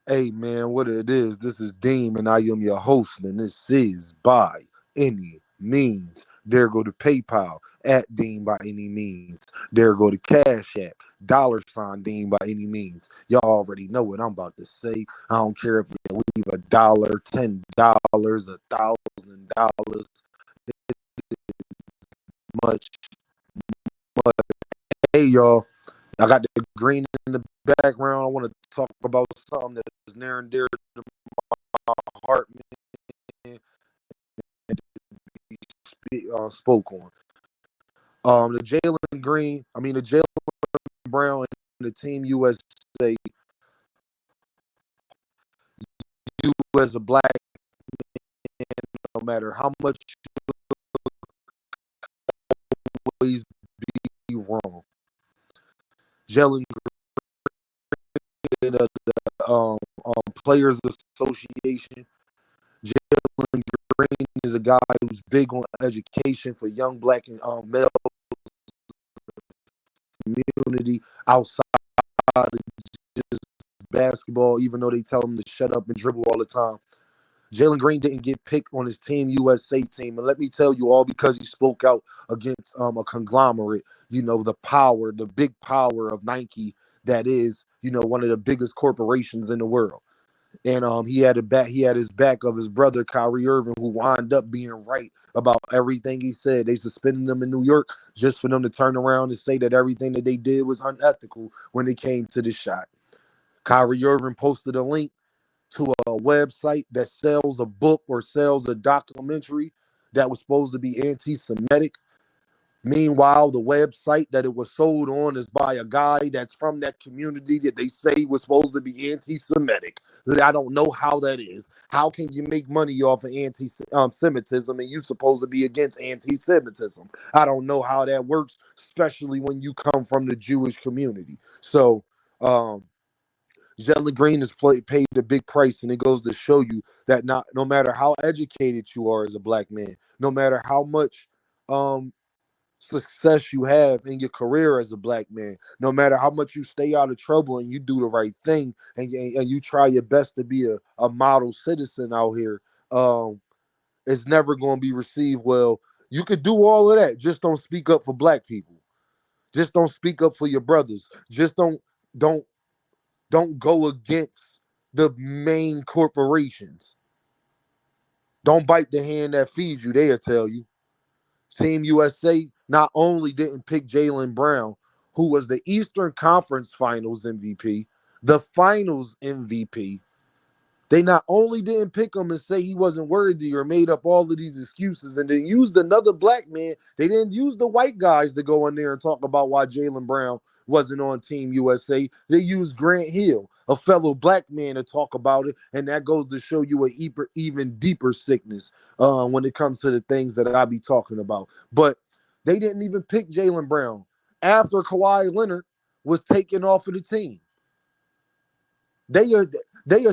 Hey man, what it is? This is Deem, and I am your host, and this is by any means. There go to PayPal at Dean by any means. There go to Cash App, $ Dean by any means. Y'all already know what I'm about to say. I don't care if you leave $1, $10, $1,000. Much, much. Hey y'all, I got the green in the background. I want to talk about something that's near and dear to my heart, man, and spoke on. The Jaylen Brown and the Team USA. You as a black man, no matter how much you always be wrong. Jalen Players Association. Jalen Green is a guy who's big on education for young black and male community outside of just basketball, even though they tell him to shut up and dribble all the time. Jalen Green didn't get picked on his Team USA team. And let me tell you, all because he spoke out against a conglomerate, the power, the big power of Nike, that is, one of the biggest corporations in the world. And he had his back of his brother Kyrie Irving, who wound up being right about everything he said. They suspended him in New York just for them to turn around and say that everything that they did was unethical when it came to the shot. Kyrie Irving posted a link to a website that sells a book or sells a documentary that was supposed to be anti-Semitic. Meanwhile, the website that it was sold on is by a guy that's from that community that they say was supposed to be anti-Semitic. I don't know how that is. How can you make money off of anti-Semitism and you supposed to be against anti-Semitism? I don't know how that works, especially when you come from the Jewish community. So, Jalen Green has paid a big price, and it goes to show you that no matter how educated you are as a black man, no matter how much success you have in your career as a black man, no matter how much you stay out of trouble and you do the right thing and you try your best to be a model citizen out here, it's never going to be received well. You could do all of that. Just don't speak up for black people. Just don't speak up for your brothers. Just don't don't go against the main corporations. Don't bite the hand that feeds you. They'll tell you. Team USA not only didn't pick Jaylen Brown, who was the Eastern Conference Finals MVP, the Finals MVP. They not only didn't pick him and say he wasn't worthy or made up all of these excuses and then used another black man. They didn't use the white guys to go in there and talk about why Jaylen Brown wasn't on Team USA. They used Grant Hill, a fellow black man, to talk about it. And that goes to show you an even deeper sickness when it comes to the things that I be talking about. But they didn't even pick Jaylen Brown after Kawhi Leonard was taken off of the team. They are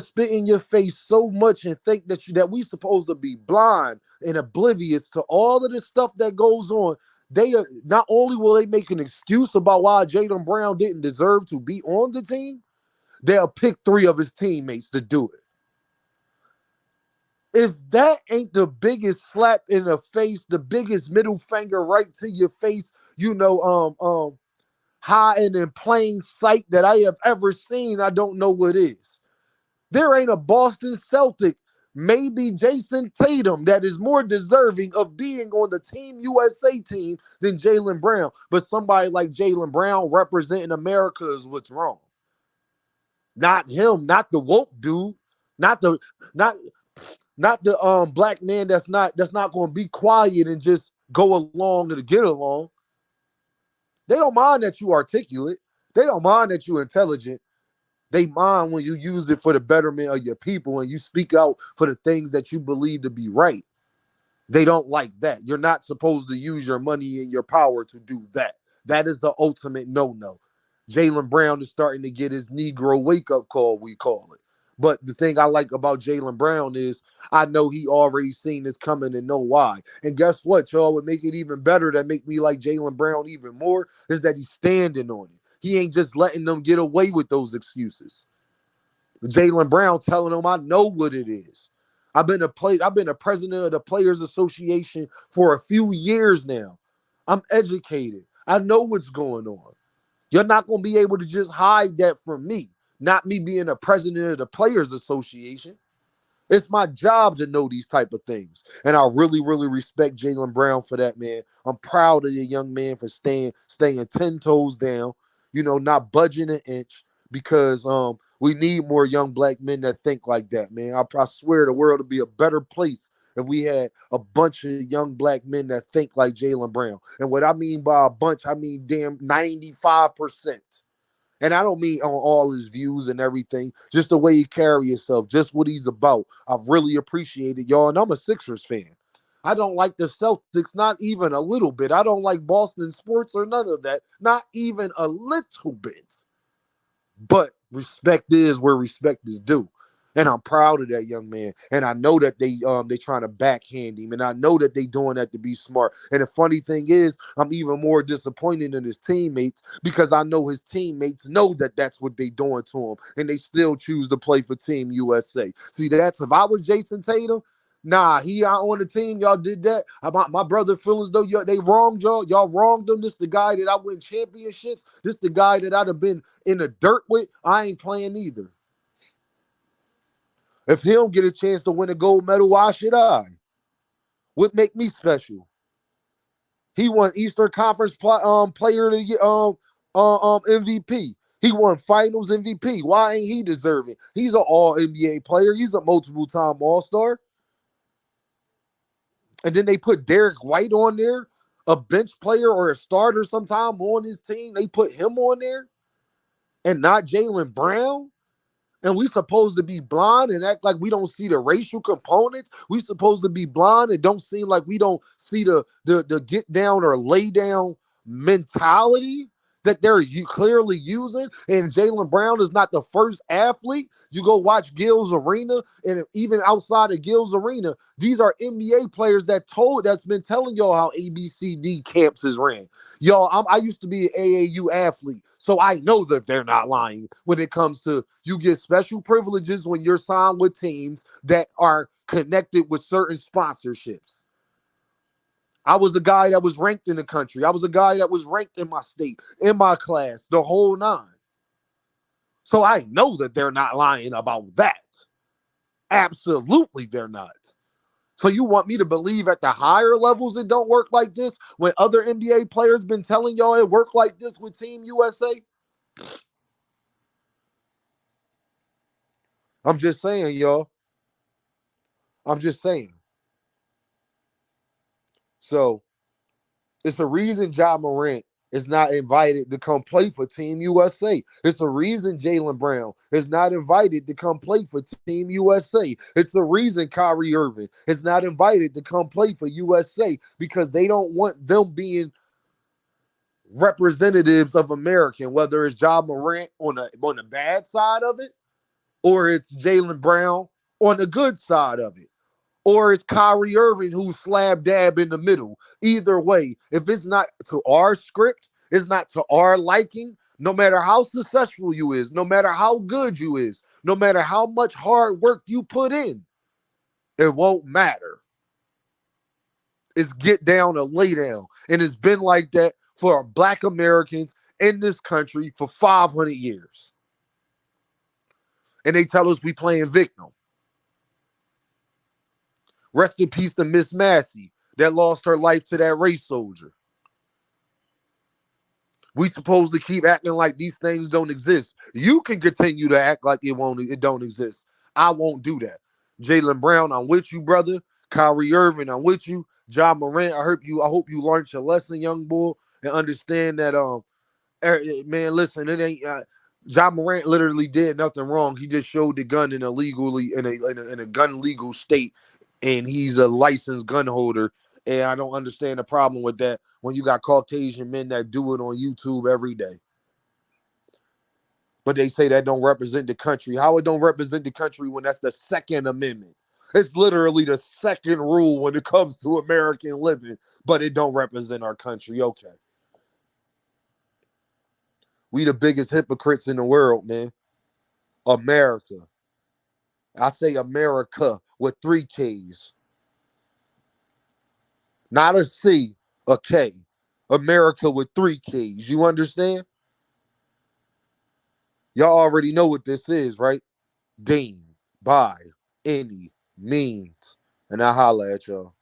spit in your face so much and think that we supposed to be blind and oblivious to all of the stuff that goes on. They are not only will they make an excuse about why Jaylen Brown didn't deserve to be on the team, they'll pick 3 of his teammates to do it. If that ain't the biggest slap in the face, the biggest middle finger right to your face, high and in plain sight that I have ever seen, I don't know what is. There ain't a Boston Celtic, maybe Jason Tatum, that is more deserving of being on the Team USA team than Jaylen Brown. But somebody like Jaylen Brown representing America is what's wrong. Not him, not the woke dude, not the black man that's not going to be quiet and just go along to get along. They don't mind that you articulate. They don't mind that you're intelligent. They mind when you use it for the betterment of your people and you speak out for the things that you believe to be right. They don't like that. You're not supposed to use your money and your power to do that. That is the ultimate no-no. Jaylen Brown is starting to get his Negro wake-up call, we call it. But the thing I like about Jaylen Brown is I know he already seen this coming and know why. And guess what, y'all? Would make it even better, that make me like Jaylen Brown even more, is that he's standing on it. He ain't just letting them get away with those excuses. Jaylen Brown telling him, I know what it is. I've been a president of the Players Association for a few years now. I'm educated. I know what's going on. You're not going to be able to just hide that from me. Not me being a president of the Players Association. It's my job to know these type of things. And I really, really respect Jaylen Brown for that, man. I'm proud of the young man for staying 10 toes down, not budging an inch, because we need more young black men that think like that, man. I swear the world would be a better place if we had a bunch of young black men that think like Jaylen Brown. And what I mean by a bunch, I mean damn 95%. And I don't mean on all his views and everything, just the way he carry himself, just what he's about. I've really appreciated y'all, and I'm a Sixers fan. I don't like the Celtics, not even a little bit. I don't like Boston sports or none of that, not even a little bit. But respect is where respect is due. And I'm proud of that young man. And I know that they trying to backhand him. And I know that they doing that to be smart. And the funny thing is, I'm even more disappointed in his teammates, because I know his teammates know that that's what they doing to him. And they still choose to play for Team USA. See, that's if I was Jason Tatum, nah, he out on the team. Y'all did that. My brother feel as though they wronged y'all. Y'all wronged him. This the guy that I win championships. This the guy that I'd have been in the dirt with. I ain't playing either. If he don't get a chance to win a gold medal, why should I? What make me special? He won Eastern Conference Player of the Year, MVP. He won Finals MVP. Why ain't he deserving? He's an All NBA player. He's a multiple-time All-Star. And then they put Derek White on there, a bench player or a starter sometime on his team. They put him on there, and not Jaylen Brown. And we supposed to be blind and act like we don't see the racial components. We supposed to be blind and don't seem like we don't see the get down or lay down mentality that they're clearly using. And Jaylen Brown is not the first athlete. You go watch Gil's Arena, and even outside of Gil's Arena, these are NBA players that's been telling y'all how ABCD camps is ran. Y'all, I used to be an AAU athlete, so I know that they're not lying when it comes to you get special privileges when you're signed with teams that are connected with certain sponsorships. I was the guy that was ranked in the country. I was the guy that was ranked in my state, in my class, the whole nine. So I know that they're not lying about that. Absolutely, they're not. So you want me to believe at the higher levels it don't work like this when other NBA players been telling y'all it worked like this with Team USA? I'm just saying, y'all. I'm just saying. So it's a reason Ja Morant is not invited to come play for Team USA. It's a reason Jaylen Brown is not invited to come play for Team USA. It's a reason Kyrie Irving is not invited to come play for USA, because they don't want them being representatives of America, whether it's Ja Morant on the bad side of it, or it's Jaylen Brown on the good side of it, or it's Kyrie Irving who's slab dab in the middle. Either way, if it's not to our script, it's not to our liking, no matter how successful you is, no matter how good you is, no matter how much hard work you put in, it won't matter. It's get down or lay down. And it's been like that for Black Americans in this country for 500 years. And they tell us we playing victim. Rest in peace to Miss Massey that lost her life to that race soldier. We supposed to keep acting like these things don't exist. You can continue to act like it don't exist. I won't do that. Jaylen Brown, I'm with you, brother. Kyrie Irving, I'm with you. Ja Morant, I hope you learned your lesson, young boy, and understand that man, listen, it ain't Ja Morant literally did nothing wrong. He just showed the gun in a gun legal state, and he's a licensed gun holder. And I don't understand the problem with that when you got Caucasian men that do it on YouTube every day. But they say that don't represent the country. How it don't represent the country when that's the Second Amendment? It's literally the second rule when it comes to American living, but it don't represent our country. Okay. We the biggest hypocrites in the world, man. America. I say America with 3 Ks, not a C, a K. America with 3 Ks. You understand? Y'all already know what this is, right? Dean, by any means. And I holla at y'all.